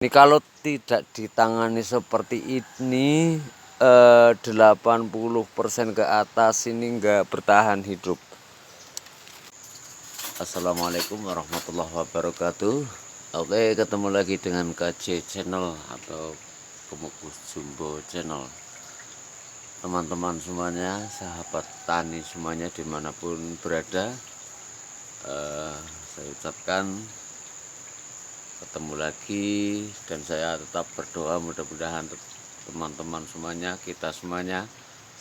Ini kalau tidak ditangani seperti ini 80% ke atas ini nggak bertahan hidup. Assalamualaikum warahmatullahi wabarakatuh. Oke, ketemu lagi dengan KJ Channel atau Kemukus Jumbo Channel. Teman-teman semuanya, sahabat tani semuanya dimanapun berada, saya ucapkan ketemu lagi, dan saya tetap berdoa mudah-mudahan teman-teman semuanya, kita semuanya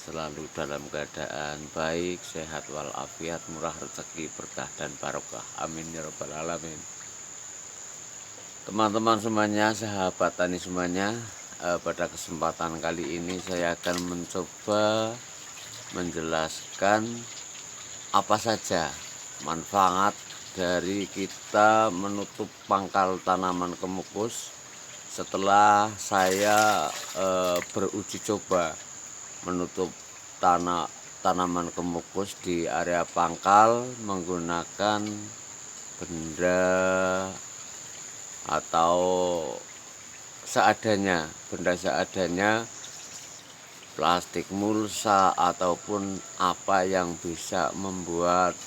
selalu dalam keadaan baik, sehat walafiat, murah rezeki, berkah dan barokah. Amin ya rabbal alamin. Teman-teman semuanya, sahabat tani semuanya, pada kesempatan kali ini saya akan mencoba menjelaskan apa saja manfaat dari kita menutup pangkal tanaman kemukus setelah saya beruji coba menutup tanaman kemukus di area pangkal menggunakan benda atau benda seadanya, plastik mulsa ataupun apa yang bisa membuat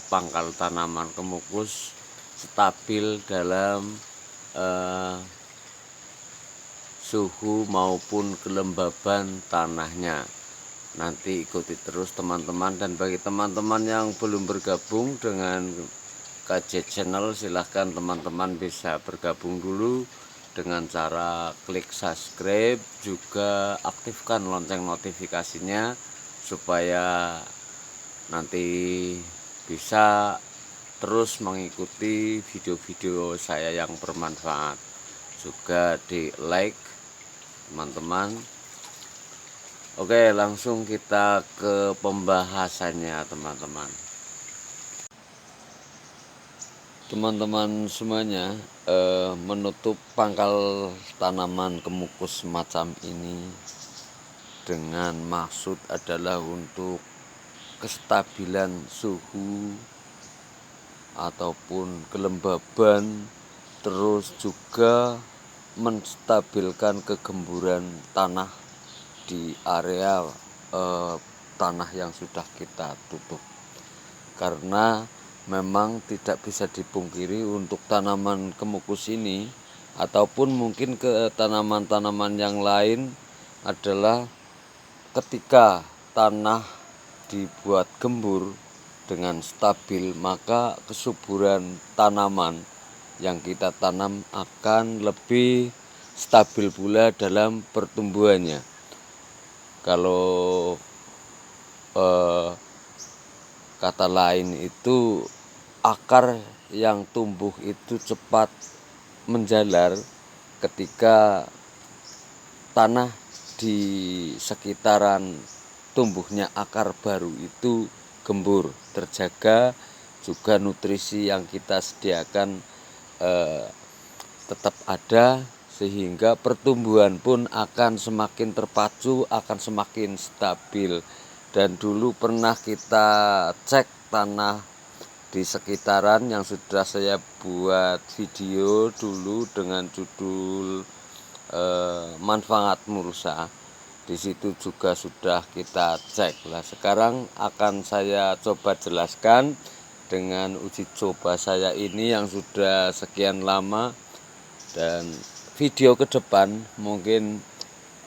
pangkal tanaman kemukus stabil dalam suhu maupun kelembaban tanahnya. Nanti ikuti terus teman-teman, dan bagi teman-teman yang belum bergabung dengan KJ Channel, silahkan teman-teman bisa bergabung dulu dengan cara klik subscribe, juga aktifkan lonceng notifikasinya supaya nanti bisa terus mengikuti video-video saya yang bermanfaat. Juga di like teman-teman. Oke, langsung kita ke pembahasannya teman-teman. Teman-teman semuanya, menutup pangkal tanaman kemukus semacam ini dengan maksud adalah untuk kestabilan suhu ataupun kelembaban, terus juga menstabilkan kegemburan tanah di area tanah yang sudah kita tutup. Karena memang tidak bisa dipungkiri untuk tanaman kemukus ini ataupun mungkin ke tanaman-tanaman yang lain adalah ketika tanah dibuat gembur dengan stabil, maka kesuburan tanaman yang kita tanam akan lebih stabil pula dalam pertumbuhannya. Kalau kata lain itu akar yang tumbuh itu cepat menjalar ketika tanah di sekitaran tumbuhnya akar baru itu gembur, terjaga, juga nutrisi yang kita sediakan tetap ada, sehingga pertumbuhan pun akan semakin terpacu, akan semakin stabil. Dan dulu pernah kita cek tanah di sekitaran yang sudah saya buat video dulu dengan judul manfaat mulsa. Di situ juga sudah kita cek. Lah, sekarang akan saya coba jelaskan dengan uji coba saya ini yang sudah sekian lama, dan video ke depan mungkin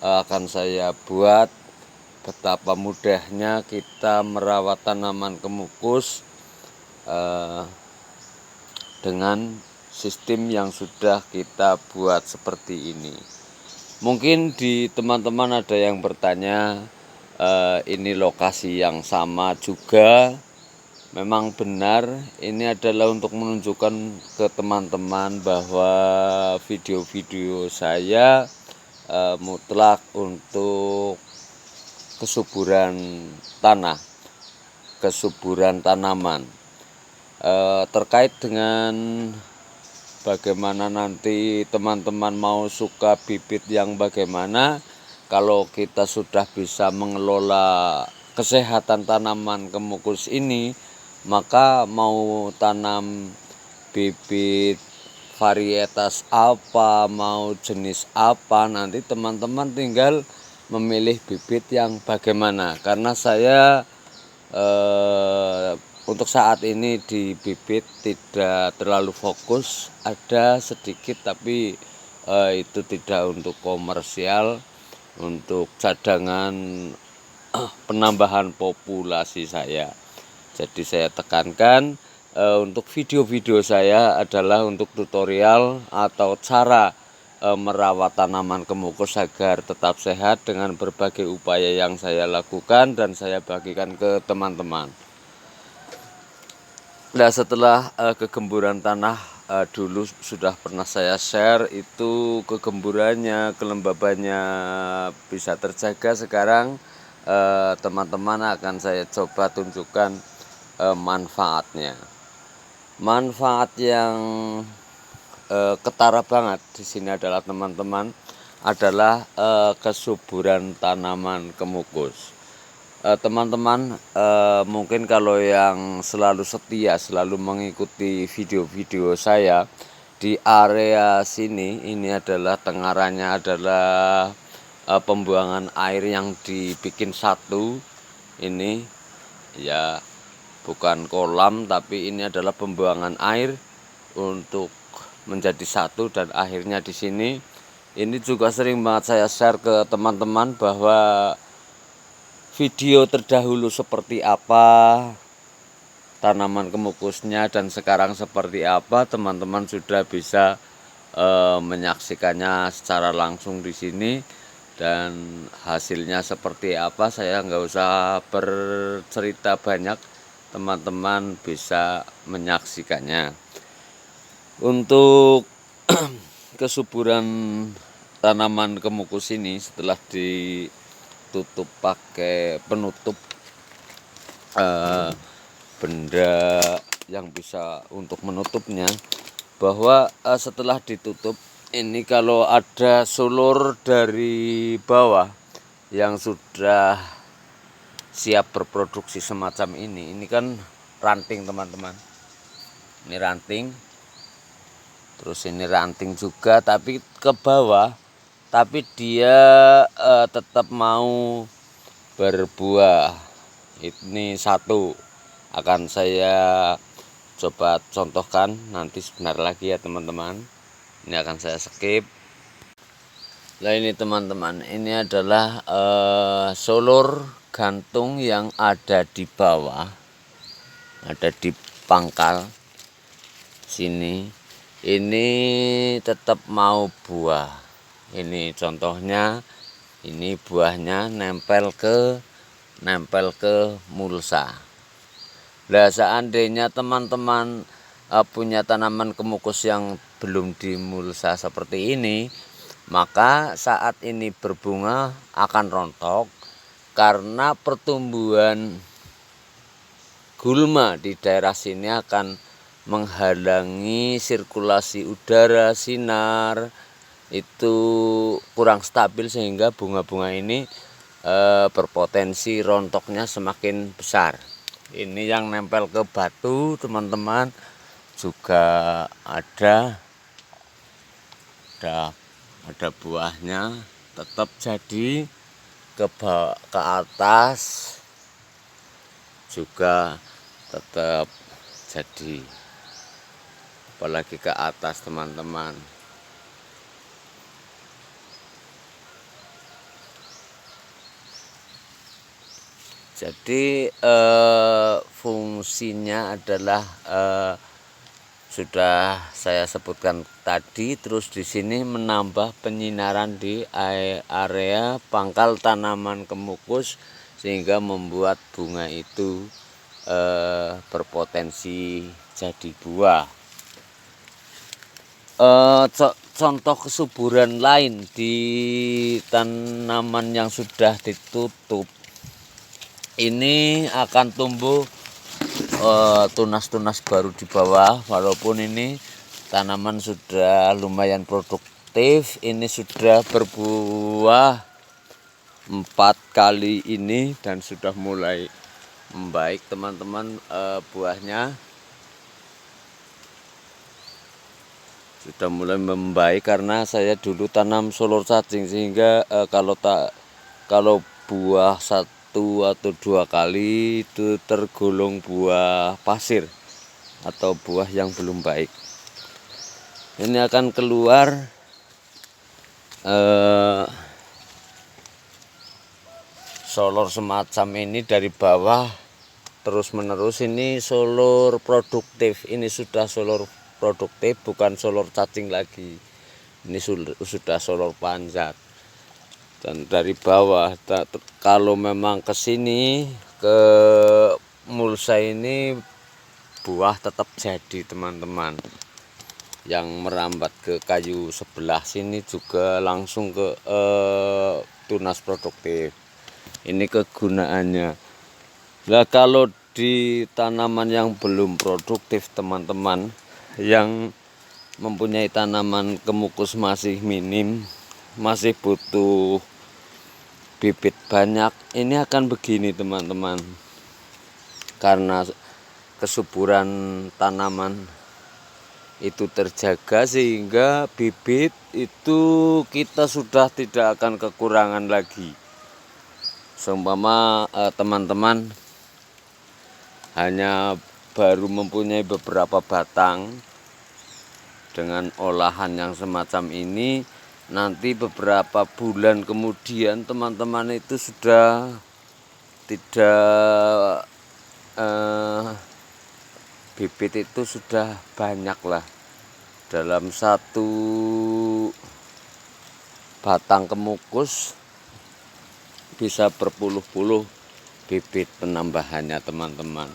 akan saya buat betapa mudahnya kita merawat tanaman kemukus dengan sistem yang sudah kita buat seperti ini. Mungkin di teman-teman ada yang bertanya, ini lokasi yang sama juga. Memang benar, ini adalah untuk menunjukkan ke teman-teman bahwa video-video saya mutlak untuk kesuburan tanah, kesuburan tanaman. Terkait dengan bagaimana nanti teman-teman mau suka bibit yang bagaimana, kalau kita sudah bisa mengelola kesehatan tanaman kemukus ini, maka mau tanam bibit varietas apa, mau jenis apa, nanti teman-teman tinggal memilih bibit yang bagaimana. Karena saya untuk saat ini di bibit tidak terlalu fokus, ada sedikit tapi itu tidak untuk komersial, untuk cadangan penambahan populasi saya. Jadi saya tekankan untuk video-video saya adalah untuk tutorial atau cara merawat tanaman kemukus agar tetap sehat dengan berbagai upaya yang saya lakukan dan saya bagikan ke teman-teman. Nah, setelah kegemburan tanah dulu sudah pernah saya share, itu kegemburannya, kelembabannya bisa terjaga. Sekarang teman-teman akan saya coba tunjukkan manfaatnya. Manfaat yang ketara banget di sini adalah teman-teman adalah kesuburan tanaman kemukus. Teman-teman mungkin kalau yang selalu setia, selalu mengikuti video-video saya di area sini, ini adalah tengarannya adalah pembuangan air yang dibikin satu. Ini ya bukan kolam, tapi ini adalah pembuangan air untuk menjadi satu, dan akhirnya di sini. Ini juga sering banget saya share ke teman-teman bahwa video terdahulu seperti apa tanaman kemukusnya dan sekarang seperti apa, teman-teman sudah bisa menyaksikannya secara langsung di sini, dan hasilnya seperti apa saya nggak usah bercerita banyak, teman-teman bisa menyaksikannya. Untuk kesuburan tanaman kemukus ini setelah ditutup pakai penutup benda yang bisa untuk menutupnya, bahwa setelah ditutup ini kalau ada sulur dari bawah yang sudah siap berproduksi semacam ini kan ranting teman-teman, ini ranting, terus ini ranting juga tapi ke bawah, tapi dia tetap mau berbuah. Ini satu akan saya coba contohkan nanti sebentar lagi ya teman-teman. Ini akan saya skip. Nah ini teman-teman, ini adalah sulur gantung yang ada di bawah, ada di pangkal sini. Ini tetap mau buah. Ini contohnya, ini buahnya nempel ke mulsa. Nah, seandainya teman-teman punya tanaman kemukus yang belum dimulsa seperti ini, maka saat ini berbunga akan rontok karena pertumbuhan gulma di daerah sini akan menghalangi sirkulasi udara, sinar itu kurang stabil, sehingga bunga-bunga ini berpotensi rontoknya semakin besar. Ini yang nempel ke batu teman-teman juga ada buahnya, tetap jadi ke atas juga tetap jadi, apalagi ke atas teman-teman. Jadi fungsinya adalah sudah saya sebutkan tadi. Terus di sini menambah penyinaran di area pangkal tanaman kemukus, sehingga membuat bunga itu berpotensi jadi buah. Contoh kesuburan lain di tanaman yang sudah ditutup, ini akan tumbuh tunas-tunas baru di bawah. Walaupun ini tanaman sudah lumayan produktif, ini sudah berbuah 4 kali ini dan sudah mulai membaik teman-teman buahnya. sudah mulai membaik karena saya dulu tanam solor cacing, sehingga kalau buah 1 atau 2 kali itu tergolong buah pasir atau buah yang belum baik. Ini akan keluar solor semacam ini dari bawah terus menerus. Ini solor produktif, ini sudah solor produktif, bukan solor cacing lagi. Ini sudah solor panjat. Dan dari bawah kalau memang ke sini ke mulsa ini buah tetap jadi teman-teman. Yang merambat ke kayu sebelah sini juga langsung ke tunas produktif. Ini kegunaannya. Nah, kalau di tanaman yang belum produktif teman-teman, yang mempunyai tanaman kemukus masih minim, masih butuh bibit banyak, ini akan begini teman-teman. Karena kesuburan tanaman itu terjaga, sehingga bibit itu kita sudah tidak akan kekurangan lagi. Seumpama teman-teman hanya baru mempunyai beberapa batang, dengan olahan yang semacam ini, nanti beberapa bulan kemudian teman-teman itu sudah tidak bibit itu sudah banyak lah. Dalam 1 batang kemukus bisa berpuluh-puluh bibit penambahannya teman-teman,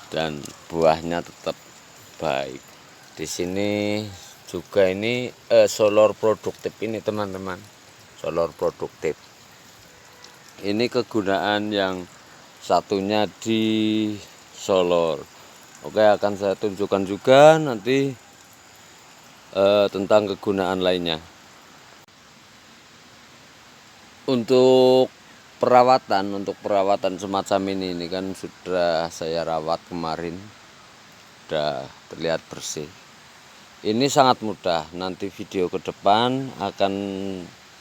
dan buahnya tetap baik. Di sini juga ini solor produktif ini teman-teman, solor produktif. Ini kegunaan yang satunya di solor. Oke, akan saya tunjukkan juga nanti tentang kegunaan lainnya. Untuk perawatan semacam ini kan sudah saya rawat kemarin, sudah terlihat bersih. Ini sangat mudah, nanti video ke depan akan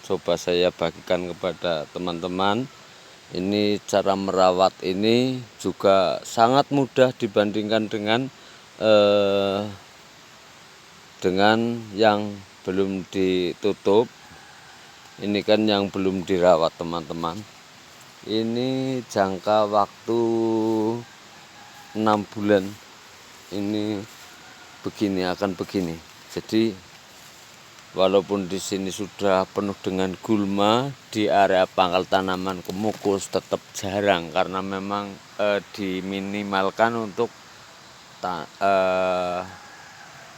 coba saya bagikan kepada teman-teman. Ini cara merawat ini juga sangat mudah dibandingkan dengan yang belum ditutup. Ini kan yang belum dirawat teman-teman. Ini jangka waktu 6 bulan. Ini akan begini. Jadi walaupun di sini sudah penuh dengan gulma, di area pangkal tanaman kemukus tetap jarang, karena memang diminimalkan untuk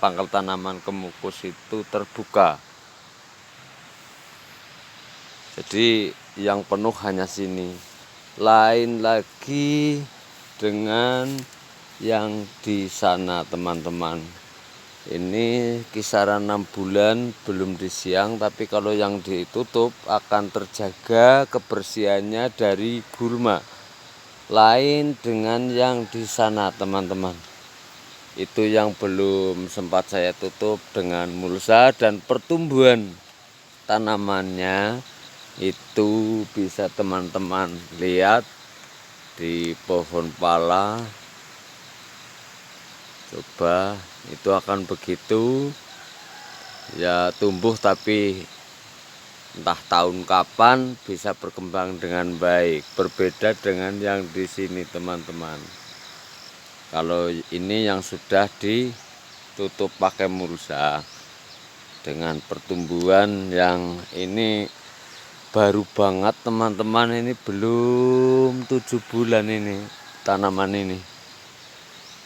pangkal tanaman kemukus itu terbuka. Jadi yang penuh hanya sini. Lain lagi dengan yang di sana teman-teman. Ini kisaran 6 bulan belum disiang, tapi kalau yang ditutup akan terjaga kebersihannya dari gulma. Lain dengan yang di sana teman-teman. Itu yang belum sempat saya tutup dengan mulsa, dan pertumbuhan tanamannya itu bisa teman-teman lihat di pohon pala. Coba itu akan begitu ya, tumbuh, tapi entah tahun kapan bisa berkembang dengan baik. Berbeda dengan yang di sini teman-teman. Kalau ini yang sudah ditutup pakai mulsa, dengan pertumbuhan yang ini baru banget teman-teman. Ini belum 7 bulan ini tanaman ini.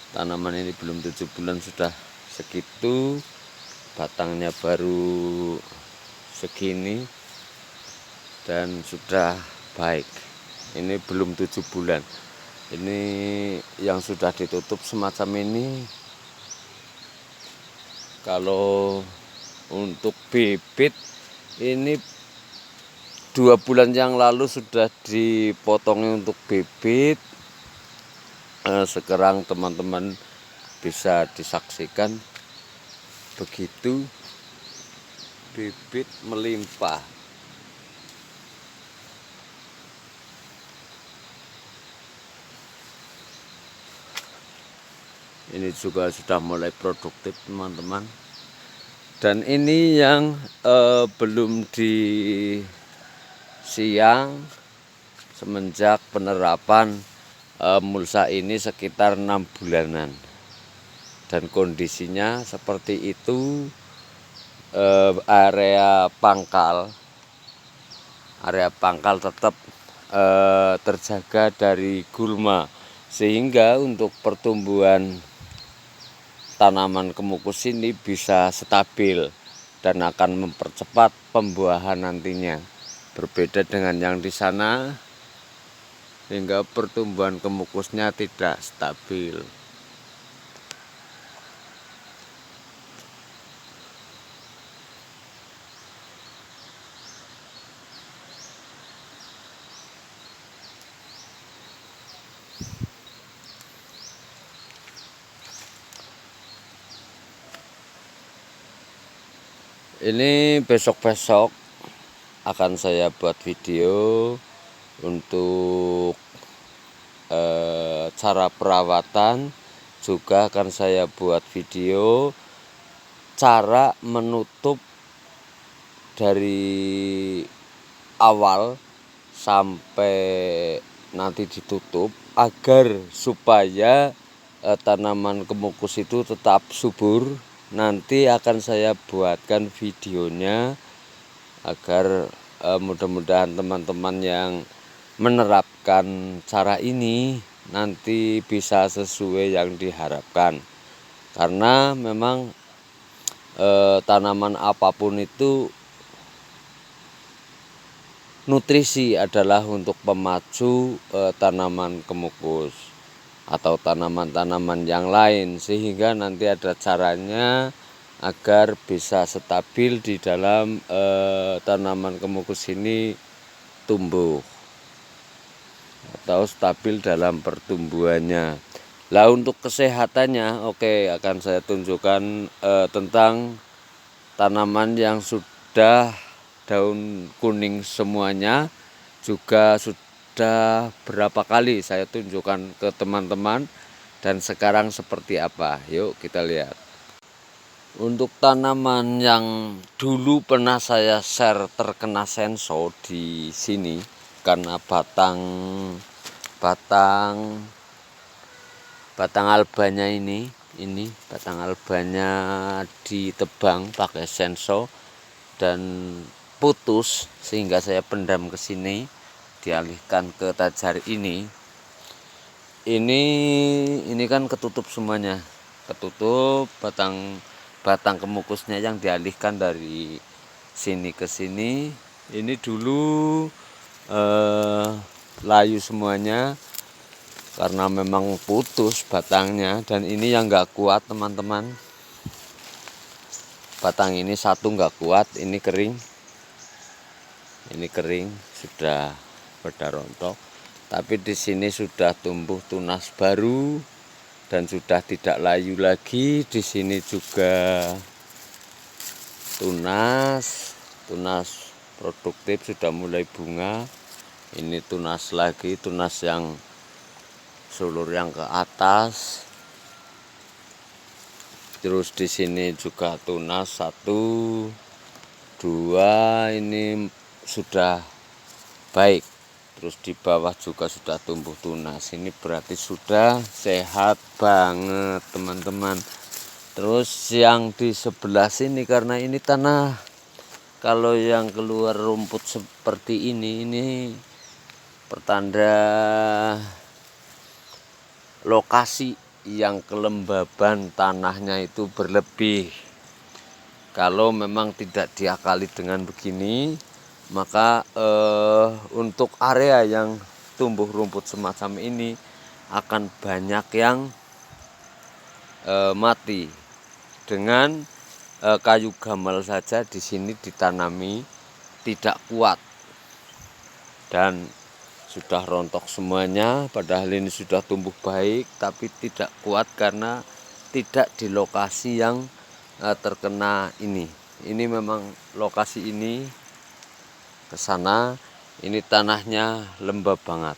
Tanaman ini belum 7 bulan sudah segitu, batangnya baru segini dan sudah baik. Ini belum 7 bulan. Ini yang sudah ditutup semacam ini. Kalau untuk bibit ini 2 bulan yang lalu sudah dipotongnya untuk bibit. Sekarang teman-teman bisa disaksikan begitu bibit melimpah. Ini juga sudah mulai produktif teman-teman. Dan ini yang belum disiang semenjak penerapan mulsa ini sekitar 6 bulanan. Dan kondisinya seperti itu. Area pangkal tetap terjaga dari gulma, sehingga untuk pertumbuhan tanaman kemukus ini bisa stabil dan akan mempercepat pembuahan nantinya. Berbeda dengan yang di sana, sehingga pertumbuhan kemukusnya tidak stabil. Ini besok-besok akan saya buat video untuk cara perawatan, juga akan saya buat video cara menutup dari awal sampai nanti ditutup agar supaya tanaman kemukus itu tetap subur. Nanti akan saya buatkan videonya agar mudah-mudahan teman-teman yang menerapkan cara ini nanti bisa sesuai yang diharapkan. Karena memang tanaman apapun itu nutrisi adalah untuk pemacu tanaman kemukus atau tanaman-tanaman yang lain, sehingga nanti ada caranya agar bisa stabil di dalam tanaman kemukus ini tumbuh atau stabil dalam pertumbuhannya. Lah untuk kesehatannya, oke, akan saya tunjukkan tentang tanaman yang sudah daun kuning semuanya, juga sudah berapa kali saya tunjukkan ke teman-teman, dan sekarang seperti apa. Yuk kita lihat. Untuk tanaman yang dulu pernah saya share terkena senso di sini, karena batang albanya ini batang albanya ditebang pakai senso dan putus, sehingga saya pendam ke sini, dialihkan ke tajar ini kan ketutup semuanya, ketutup batang kemukusnya yang dialihkan dari sini ke sini. Ini dulu layu semuanya karena memang putus batangnya, dan ini yang nggak kuat teman-teman. Batang ini satu nggak kuat, ini kering sudah pada rontok. Tapi di sini sudah tumbuh tunas baru dan sudah tidak layu lagi. Di sini juga tunas produktif, sudah mulai bunga. Ini tunas lagi, tunas yang sulur yang ke atas. Terus di sini juga tunas 1, 2, ini sudah baik. Terus di bawah juga sudah tumbuh tunas. Ini berarti sudah sehat banget teman-teman. Terus yang di sebelah sini, karena ini tanah, kalau yang keluar rumput seperti ini pertanda lokasi yang kelembaban tanahnya itu berlebih. Kalau memang tidak diakali dengan begini, maka untuk area yang tumbuh rumput semacam ini akan banyak yang mati. Dengan kayu gamal saja di sini ditanami tidak kuat dan sudah rontok semuanya, padahal ini sudah tumbuh baik, tapi tidak kuat karena tidak di lokasi yang terkena ini. Ini memang lokasi ini ke sana ini tanahnya lembab banget.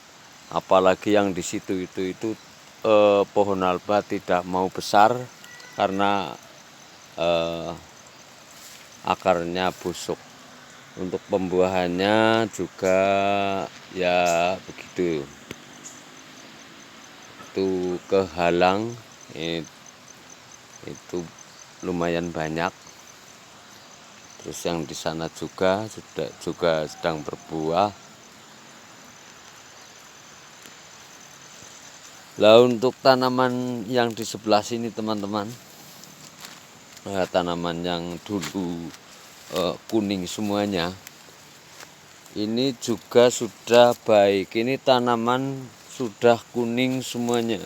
Apalagi yang di situ itu pohon alba tidak mau besar karena akarnya busuk. Untuk pembuahannya juga ya begitu. Itu kehalang itu lumayan banyak. Terus yang di sana juga sedang berbuah. Lah untuk tanaman yang di sebelah sini teman-teman, tanaman yang dulu kuning semuanya, ini juga sudah baik. Ini tanaman sudah kuning semuanya.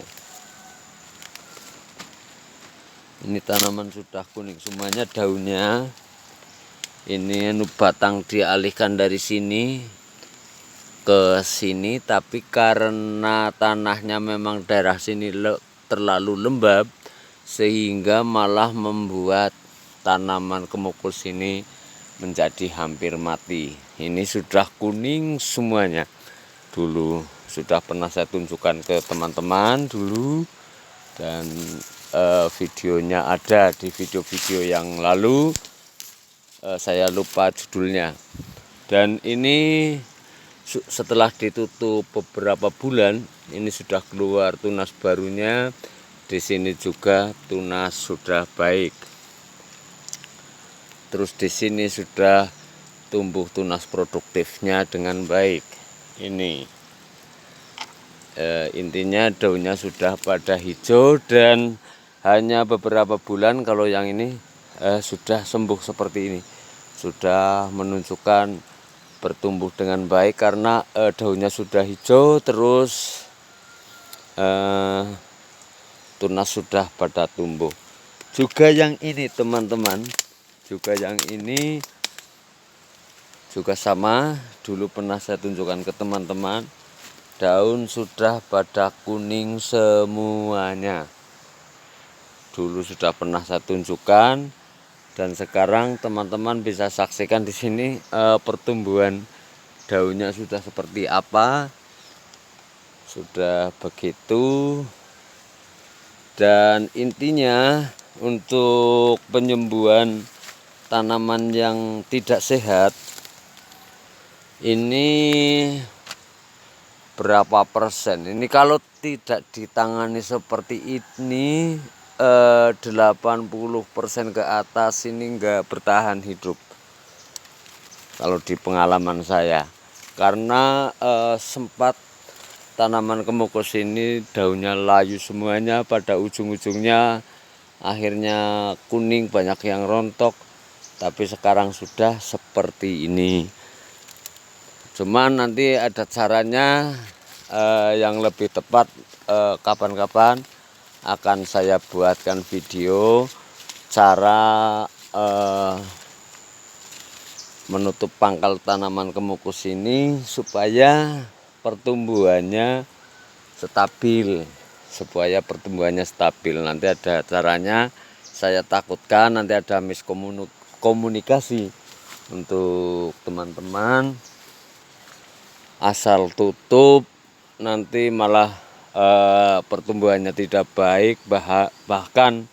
Ini tanaman sudah kuning semuanya daunnya. Ini batang dialihkan dari sini ke sini, tapi karena tanahnya memang daerah sini terlalu lembab sehingga malah membuat tanaman kemukus ini menjadi hampir mati. Ini sudah kuning semuanya. Dulu sudah pernah saya tunjukkan ke teman-teman dulu, dan videonya ada di video-video yang lalu. Saya lupa judulnya. Dan ini setelah ditutup beberapa bulan, ini sudah keluar tunas barunya. Di sini juga tunas sudah baik. Terus di sini sudah tumbuh tunas produktifnya dengan baik. Ini intinya daunnya sudah pada hijau dan hanya beberapa bulan kalau yang ini sudah sembuh seperti ini. Sudah menunjukkan bertumbuh dengan baik karena daunnya sudah hijau, terus tunas sudah pada tumbuh. Juga yang ini teman-teman, juga yang ini juga sama, dulu pernah saya tunjukkan ke teman-teman. Daun sudah pada kuning semuanya. Dulu sudah pernah saya tunjukkan, dan sekarang teman-teman bisa saksikan di sini pertumbuhan daunnya sudah seperti apa. Sudah begitu. Dan intinya untuk penyembuhan tanaman yang tidak sehat ini berapa persen? Ini kalau tidak ditangani seperti ini 80% ke atas ini enggak bertahan hidup. Kalau di pengalaman saya, karena sempat tanaman kemukus ini daunnya layu semuanya, pada ujung-ujungnya akhirnya kuning, banyak yang rontok. Tapi sekarang sudah seperti ini. Cuman nanti ada caranya yang lebih tepat, kapan-kapan akan saya buatkan video cara menutup pangkal tanaman kemukus ini supaya pertumbuhannya stabil. Nanti ada caranya. Saya takutkan nanti ada miskomunikasi untuk teman-teman. Asal tutup nanti malah pertumbuhannya tidak baik, bahkan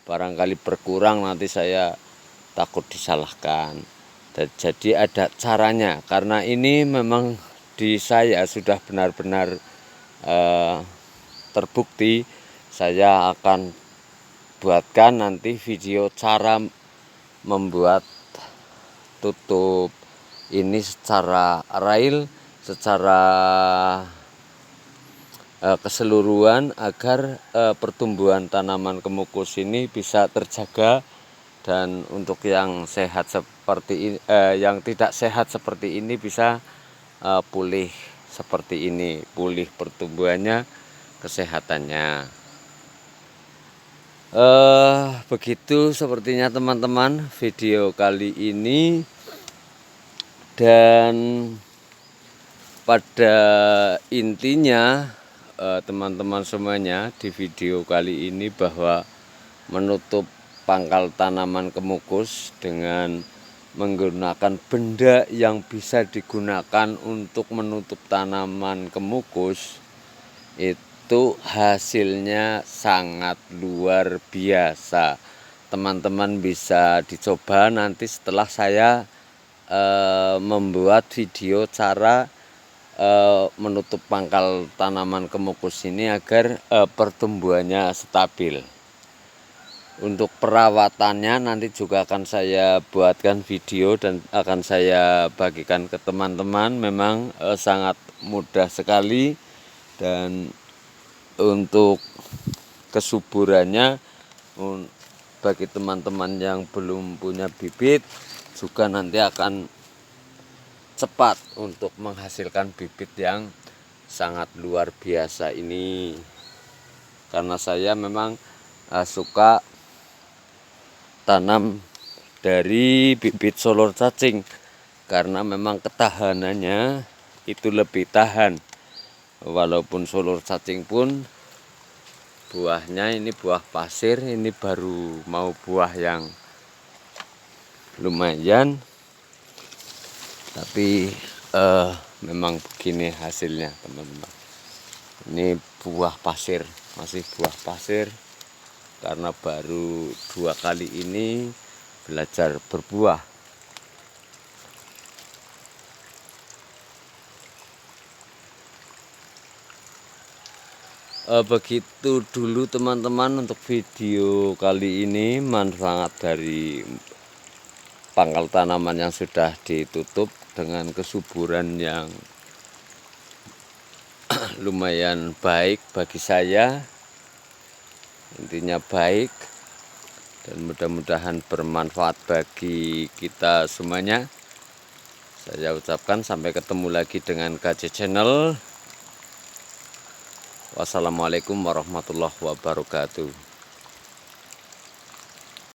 barangkali berkurang, nanti saya takut disalahkan. Jadi ada caranya, karena ini memang di saya sudah benar-benar terbukti. Saya akan buatkan nanti video cara membuat tutup ini secara real, secara keseluruhan, agar pertumbuhan tanaman kemukus ini bisa terjaga. Dan untuk yang sehat seperti ini, yang tidak sehat seperti ini bisa pulih seperti ini, pulih pertumbuhannya, kesehatannya. Begitu sepertinya teman-teman video kali ini. Dan pada intinya teman-teman semuanya, di video kali ini bahwa menutup pangkal tanaman kemukus dengan menggunakan benda yang bisa digunakan untuk menutup tanaman kemukus, itu hasilnya sangat luar biasa. Teman-teman bisa dicoba nanti setelah saya membuat video cara menutup pangkal tanaman kemukus ini agar pertumbuhannya stabil. Untuk perawatannya nanti juga akan saya buatkan video dan akan saya bagikan ke teman-teman. Memang sangat mudah sekali, dan untuk kesuburannya bagi teman-teman yang belum punya bibit juga nanti akan cepat untuk menghasilkan bibit yang sangat luar biasa ini. Karena saya memang suka tanam dari bibit solor cacing, karena memang ketahanannya itu lebih tahan. Walaupun solor cacing pun buahnya ini buah pasir, ini baru mau buah yang lumayan, tapi memang begini hasilnya teman-teman. Ini buah pasir, masih buah pasir, karena baru 2 kali ini belajar berbuah. Begitu dulu teman-teman untuk video kali ini, manfaat dari pangkal tanaman yang sudah ditutup dengan kesuburan yang lumayan baik bagi saya. Intinya baik, dan mudah-mudahan bermanfaat bagi kita semuanya. Saya ucapkan sampai ketemu lagi dengan KJ Channel. Wassalamualaikum warahmatullahi wabarakatuh.